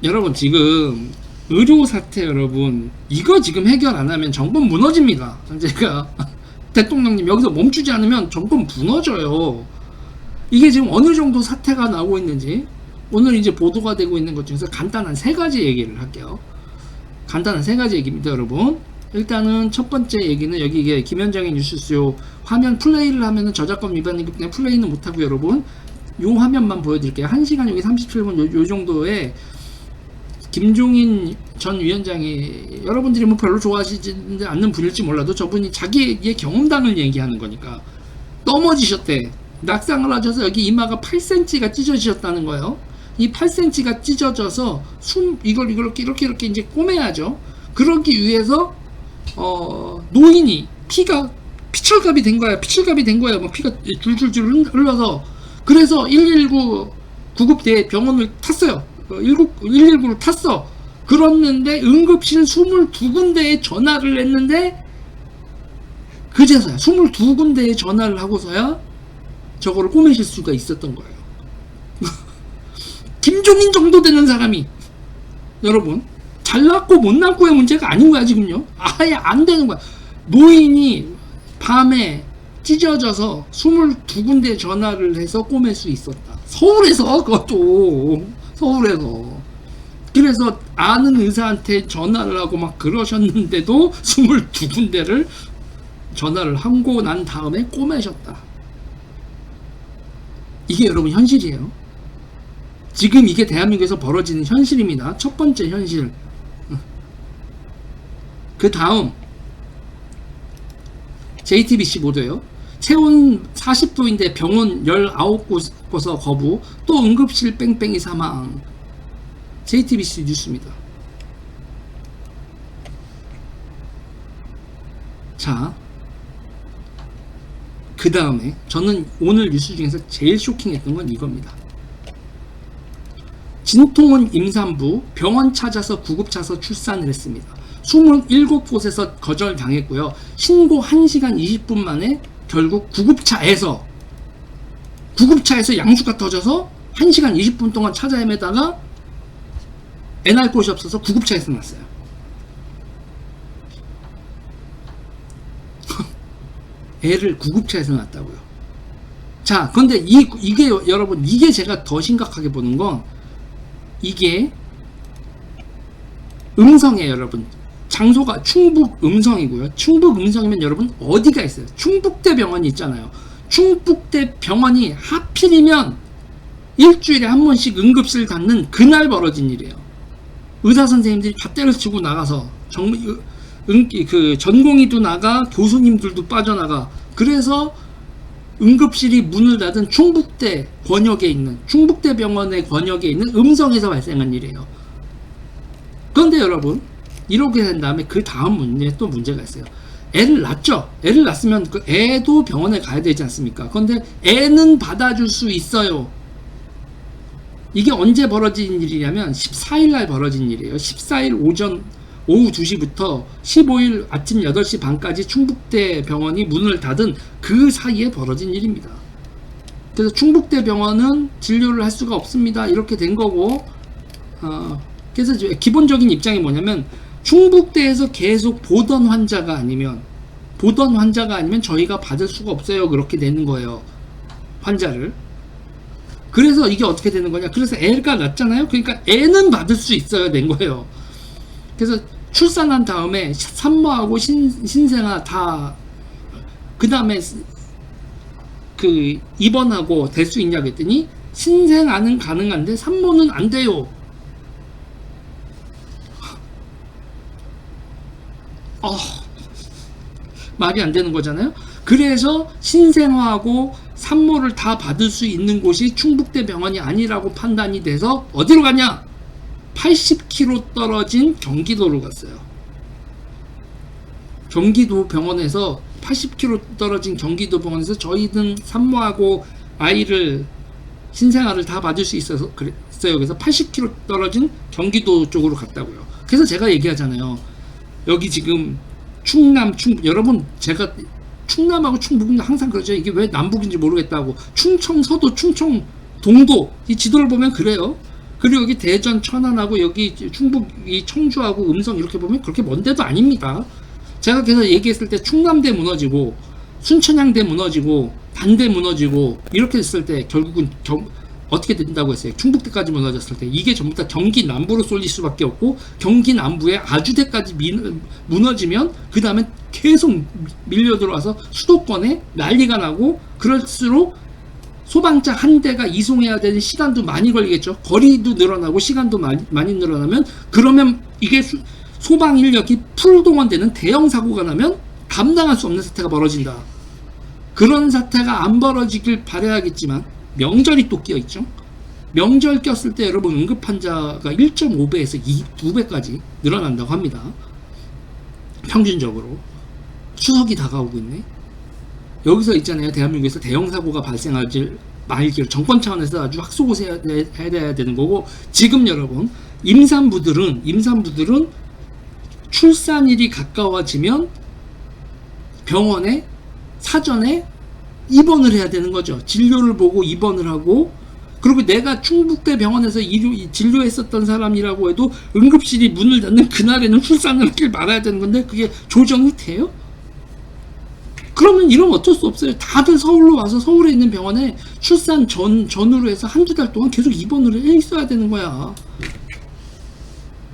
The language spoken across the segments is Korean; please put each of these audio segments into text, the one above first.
여러분 지금 의료 사태 여러분 이거 지금 해결 안 하면 정권 무너집니다. 제가 대통령님 여기서 멈추지 않으면 정권 무너져요. 이게 지금 어느 정도 사태가 나오고 있는지 오늘 이제 보도가 되고 있는 것 중에서 간단한 세 가지 얘기를 할게요. 간단한 세 가지 얘기입니다, 여러분. 일단은 첫 번째 얘기는 여기 이게 김현정의 뉴스쇼 화면 플레이를 하면은 저작권 위반이기 때문에 플레이는 못하고 여러분 요 화면만 보여드릴게요. 1시간 여기 37분 요 정도에 김종인 전 위원장이 여러분들이 뭐 별로 좋아하시지 않는 분일지 몰라도 저분이 자기의 경험담을 얘기하는 거니까 넘어지셨대. 낙상을 하셔서 여기 이마가 8cm가 찢어지셨다는 거예요. 이 8cm가 찢어져서 이걸 이렇게 이제 꼬매야죠. 그러기 위해서 노인이 피철갑이 된 거야. 피철갑이 된 거야. 뭐 피가 줄줄줄 흘러서 그래서 119 구급대 병원을 탔어요. 119를 탔어. 그랬는데 응급실 22군데에 전화를 했는데 그제서야 22군데에 전화를 하고서야 저거를 꼬매실 수가 있었던 거예요. 김종인 정도 되는 사람이 여러분 잘났고 못났고의 문제가 아닌 거야 지금요. 아예 안 되는 거야. 노인이 밤에 찢어져서 22군데 전화를 해서 꼬맬 수 있었다. 서울에서 그것도 서울에서. 그래서 아는 의사한테 전화를 하고 막 그러셨는데도 22군데를 전화를 하고 난 다음에 꼬매셨다. 이게 여러분 현실이에요. 지금 이게 대한민국에서 벌어지는 현실입니다. 첫 번째 현실. 그 다음 JTBC 보도예요. 체온 40도인데 병원 19곳에서 거부, 또 응급실 뺑뺑이 사망. JTBC 뉴스입니다. 자, 그 다음에 저는 오늘 뉴스 중에서 제일 쇼킹했던 건 이겁니다. 진통원 임산부 병원 찾아서 구급차서 출산을 했습니다. 27곳에서 거절당했고요. 신고 1시간 20분 만에 결국 구급차에서 양수가 터져서 1시간 20분 동안 찾아 헤매다가 애 낳을 곳이 없어서 구급차에서 났어요. 애를 구급차에서 낳았다고요. 자, 근데 이게 여러분 이게 제가 더 심각하게 보는 건 이게 음성이에요, 여러분. 장소가 충북 음성이고요. 충북 음성이면 여러분 어디가 있어요? 충북대 병원이 있잖아요. 충북대 병원이 하필이면 일주일에 한 번씩 응급실 닫는 그날 벌어진 일이에요. 의사 선생님들이 다 때려치고 나가서 그 전공의도 나가, 교수님들도 빠져나가. 그래서 응급실이 문을 닫은 충북대 권역에 있는 충북대 병원의 권역에 있는 음성에서 발생한 일이에요. 그런데 여러분 이렇게 된 다음에 그 다음 문제에 또 문제가 있어요. 애를 낳죠. 애를 낳았으면 그 애도 병원에 가야 되지 않습니까? 그런데 애는 받아줄 수 있어요. 이게 언제 벌어진 일이냐면 14일 날 벌어진 일이에요. 14일 오후 2시부터 15일 아침 8시 반까지 충북대 병원이 문을 닫은 그 사이에 벌어진 일입니다. 그래서 충북대 병원은 진료를 할 수가 없습니다. 이렇게 된 거고, 그래서 기본적인 입장이 뭐냐면 충북대에서 계속 보던 환자가 아니면 저희가 받을 수가 없어요. 그렇게 되는 거예요. 환자를. 그래서 이게 어떻게 되는 거냐. 그래서 애가 낳잖아요. 그러니까 애는 받을 수 있어야 된 거예요. 그래서 출산한 다음에 산모하고 신생아 다 그 다음에 그 입원하고 될 수 있냐 그랬더니 신생아는 가능한데 산모는 안 돼요. 말이 안 되는 거잖아요. 그래서 신생아하고 산모를 다 받을 수 있는 곳이 충북대 병원이 아니라고 판단이 돼서 어디로 가냐? 80km 떨어진 경기도로 갔어요. 경기도 병원에서 80km 떨어진 경기도 병원에서 저희는 산모하고 아이를 신생아를 다 받을 수 있어서 그랬어요. 그래서 80km 떨어진 경기도 쪽으로 갔다고요. 그래서 제가 얘기하잖아요. 여기 지금 여러분 제가 충남하고 충북은 항상 그러죠. 이게 왜 남북인지 모르겠다고. 충청 서도, 충청 동도 이 지도를 보면 그래요. 그리고 여기 대전 천안하고 여기 충북 이 청주하고 음성 이렇게 보면 그렇게 먼 데도 아닙니다. 제가 계속 얘기했을 때 충남대 무너지고 순천향대 무너지고 단대 무너지고 이렇게 됐을 때 결국은 어떻게 된다고 했어요? 충북대까지 무너졌을 때 이게 전부 다 경기 남부로 쏠릴 수밖에 없고 경기 남부에 아주대까지 무너지면 그 다음에 계속 밀려 들어와서 수도권에 난리가 나고 그럴수록 소방차 한 대가 이송해야 되는 시간도 많이 걸리겠죠. 거리도 늘어나고 시간도 많이 늘어나면 그러면 이게 소방 인력이 풀동원되는 대형 사고가 나면 감당할 수 없는 사태가 벌어진다. 그런 사태가 안 벌어지길 바라야겠지만 명절이 또 끼어 있죠. 명절 꼈을 때 여러분 응급 환자가 1.5배에서 2배까지 늘어난다고 합니다. 평균적으로. 추석이 다가오고 있네. 여기서 있잖아요. 대한민국에서 대형 사고가 발생하지 말기를 정권 차원에서 아주 확소고세해야 되는 거고, 지금 여러분 임산부들은 출산일이 가까워지면 병원에 사전에 입원을 해야 되는 거죠. 진료를 보고 입원을 하고, 그리고 내가 충북대 병원에서 진료했었던 사람이라고 해도 응급실이 문을 닫는 그날에는 출산을 하길 말아야 되는 건데 그게 조정이 돼요? 그러면 이러면 어쩔 수 없어요. 다들 서울로 와서 서울에 있는 병원에 출산 전후로 해서 한두 달 동안 계속 입원을 해 있어야 되는 거야.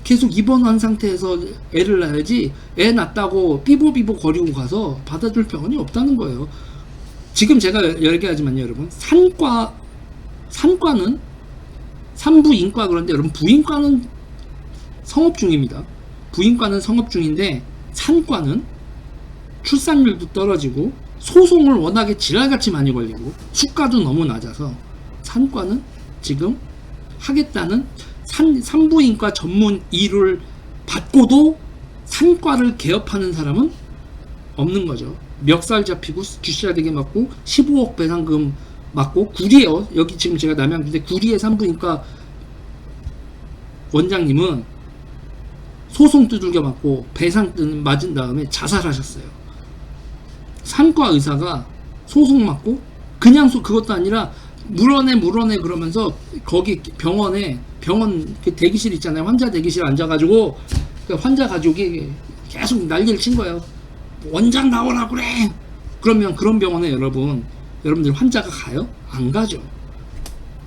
계속 입원한 상태에서 애를 낳아야지, 애 낳았다고 삐보삐보 거리고 가서 받아줄 병원이 없다는 거예요. 지금 제가 얘기하지만요, 여러분. 산과는 산부인과, 그런데 여러분 부인과는 성업 중입니다. 부인과는 성업 중인데 산과는 출산율도 떨어지고 소송을 워낙에 지랄같이 많이 걸리고 수가도 너무 낮아서 산과는 지금 하겠다는 산부인과 전문 의를 받고도 산과를 개업하는 사람은 없는 거죠. 멱살 잡히고 쥐싸대기 맞고 15억 배상금 맞고 구리에요. 여기 지금 제가 남양주인데 구리의 산부인과 원장님은 소송 두들겨 맞고 배상 맞은 다음에 자살하셨어요. 산과 의사가 소송 맞고 그냥 그것도 아니라 물어내 그러면서 거기 병원 그 대기실 있잖아요. 환자 대기실 앉아가지고 그 환자 가족이 계속 난리를 친 거예요. 원장 나오라 그래. 그러면 그런 병원에 여러분들 환자가 가요? 안 가죠.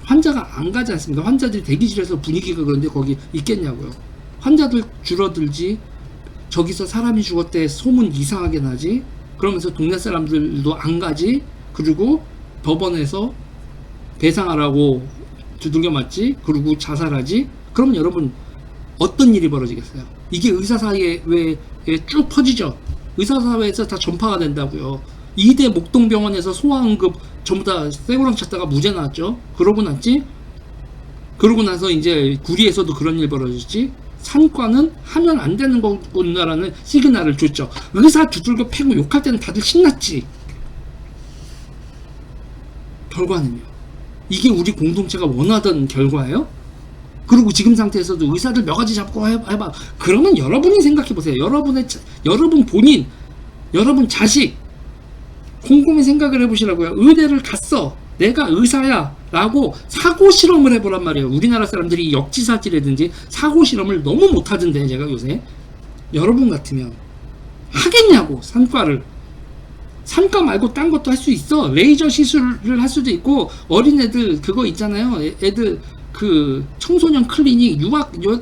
환자가 안 가지 않습니까? 환자들이 대기실에서 분위기가 그런데 거기 있겠냐고요. 환자들 줄어들지, 저기서 사람이 죽었대 소문 이상하게 나지, 그러면서 동네 사람들도 안 가지, 그리고 법원에서 배상하라고 두들겨 맞지, 그리고 자살하지. 그럼 여러분 어떤 일이 벌어지겠어요? 이게 의사사회에 쭉 퍼지죠. 의사사회에서 다 전파가 된다고요. 이대 목동병원에서 소아응급 전부 다 쇠고랑 찼다가 무죄 나왔죠. 그러고 나서 이제 구리에서도 그런 일 벌어졌지. 산과는 하면 안 되는 거구나라는 시그널을 줬죠. 의사 두들겨 패고 욕할 때는 다들 신났지. 결과는요, 이게 우리 공동체가 원하던 결과예요? 그리고 지금 상태에서도 의사들 몇 가지 잡고 해봐. 그러면 여러분이 생각해 보세요. 여러분 본인, 여러분 자식 곰곰이 생각을 해보시라고요. 의대를 갔어, 내가 의사야 라고 사고 실험을 해보란 말이에요. 우리나라 사람들이 역지사지라든지 사고 실험을 너무 못하던데, 제가 요새. 여러분 같으면 하겠냐고. 산과 말고 딴 것도 할 수 있어. 레이저 시술을 할 수도 있고, 어린애들 그거 있잖아요. 애들 그 청소년 클리닉,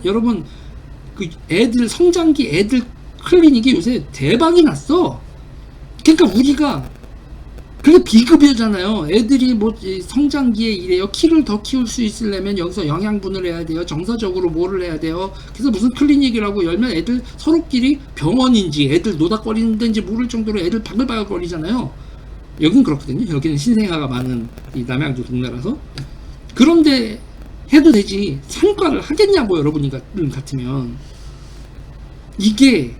여러분 그 애들 성장기 애들 클리닉이 요새 대박이 났어. 그러니까 우리가 그게 비급여잖아요. 애들이 뭐 성장기에 이래요. 키를 더 키울 수 있으려면 여기서 영양분을 해야 돼요. 정서적으로 뭐를 해야 돼요. 그래서 무슨 클리닉이라고 열면 애들 서로끼리 병원인지 애들 노닥거리는 데인지 모를 정도로 애들 바글바글 거리잖아요. 여긴 그렇거든요. 여기는 신생아가 많은 이 남양주 동네라서. 그런데 해도 되지. 산과를 하겠냐고, 여러분이 같으면. 이게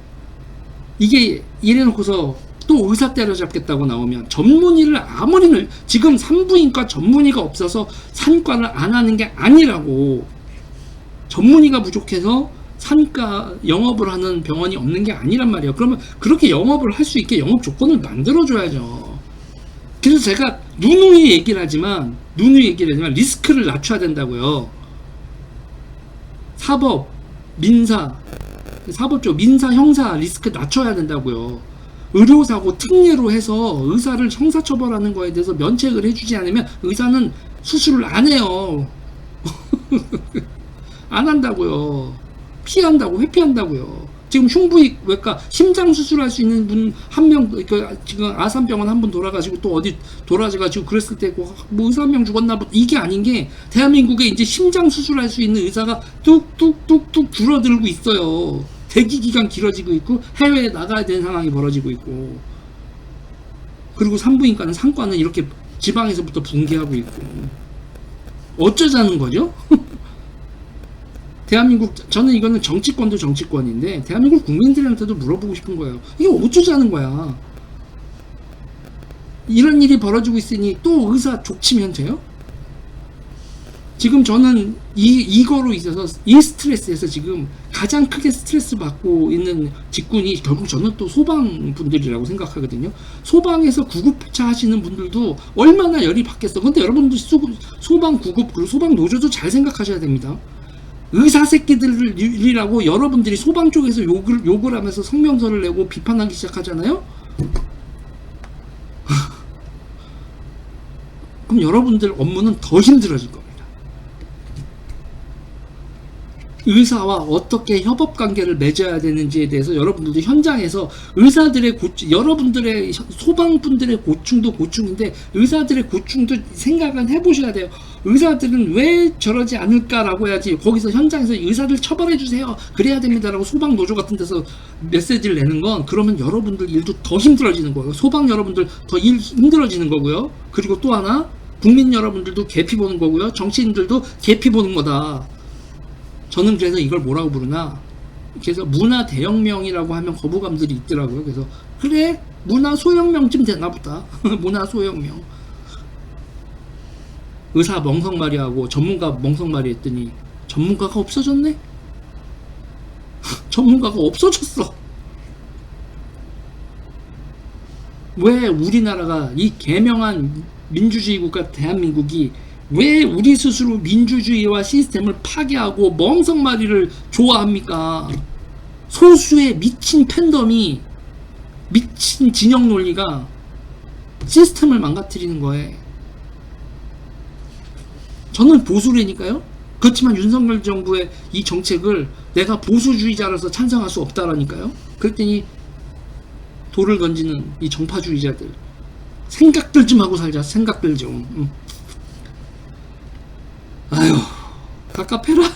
이래놓고서 또 의사 때려잡겠다고 나오면, 전문의를 지금 산부인과 전문의가 없어서 산과를 안 하는 게 아니라고. 전문의가 부족해서 산과 영업을 하는 병원이 없는 게 아니란 말이에요. 그러면 그렇게 영업을 할 수 있게 영업 조건을 만들어줘야죠. 그래서 제가 누누이 얘기를 하지만 리스크를 낮춰야 된다고요. 사법, 민사, 사법적 민사, 형사 리스크 낮춰야 된다고요. 의료사고 특례로 해서 의사를 형사처벌하는 거에 대해서 면책을 해주지 않으면 의사는 수술을 안 해요. 안 한다고요. 피한다고, 회피한다고요. 지금 흉부외과 심장 수술할 수 있는 분 한 명, 지금 아산병원 한 분 돌아가시고 또 어디 돌아가시고 그랬을 때고 뭐 의사 한 명 죽었나 뭐 이게 아닌 게 대한민국에 이제 심장 수술할 수 있는 의사가 뚝뚝뚝뚝 줄어들고 있어요. 대기 기간 길어지고 있고 해외에 나가야 되는 상황이 벌어지고 있고, 그리고 산부인과는 상과는 이렇게 지방에서부터 붕괴하고 있고 어쩌자는 거죠? 대한민국, 저는 이거는 정치권도 정치권인데 대한민국 국민들한테도 물어보고 싶은 거예요. 이게 어쩌자는 거야? 이런 일이 벌어지고 있으니 또 의사 족치면 돼요? 지금 저는 이거로 있어서 이 스트레스에서 지금 가장 크게 스트레스 받고 있는 직군이 결국 저는 또 소방분들이라고 생각하거든요. 소방에서 구급차 하시는 분들도 얼마나 열이 받겠어. 근데 여러분들 소방 구급 그리고 소방 노조도 잘 생각하셔야 됩니다. 의사 새끼들이라고 여러분들이 소방 쪽에서 욕을 하면서 성명서를 내고 비판하기 시작하잖아요. 그럼 여러분들 업무는 더 힘들어질 겁니다. 의사와 어떻게 협업관계를 맺어야 되는지에 대해서 여러분들도 현장에서 의사들의 여러분들의 소방분들의 고충도 고충인데 의사들의 고충도 생각은 해보셔야 돼요. 의사들은 왜 저러지 않을까라고 해야지, 거기서 현장에서 의사들 처벌해주세요 그래야 됩니다라고 소방노조 같은 데서 메시지를 내는 건, 그러면 여러분들 일도 더 힘들어지는 거예요. 소방 여러분들 더 일 힘들어지는 거고요. 그리고 또 하나, 국민 여러분들도 개피 보는 거고요. 정치인들도 개피 보는 거다. 저는 그래서 이걸 뭐라고 부르나, 그래서 문화 대혁명이라고 하면 거부감들이 있더라고요. 그래서 그래, 문화 소혁명쯤 되나 보다. 문화 소혁명. 의사 멍석마리하고 전문가 멍석마리 했더니 전문가가 없어졌네. 전문가가 없어졌어. 왜 우리나라가 이 개명한 민주주의 국가 대한민국이 왜 우리 스스로 민주주의와 시스템을 파괴하고 멍석마리를 좋아합니까? 소수의 미친 팬덤이, 미친 진영 논리가 시스템을 망가뜨리는 거예요. 저는 보수라니까요. 그렇지만 윤석열 정부의 이 정책을 내가 보수주의자라서 찬성할 수 없다라니까요. 그랬더니 돌을 던지는 이 정파주의자들, 생각들 좀 하고 살자. 생각들 좀. 아휴, 갑갑해라.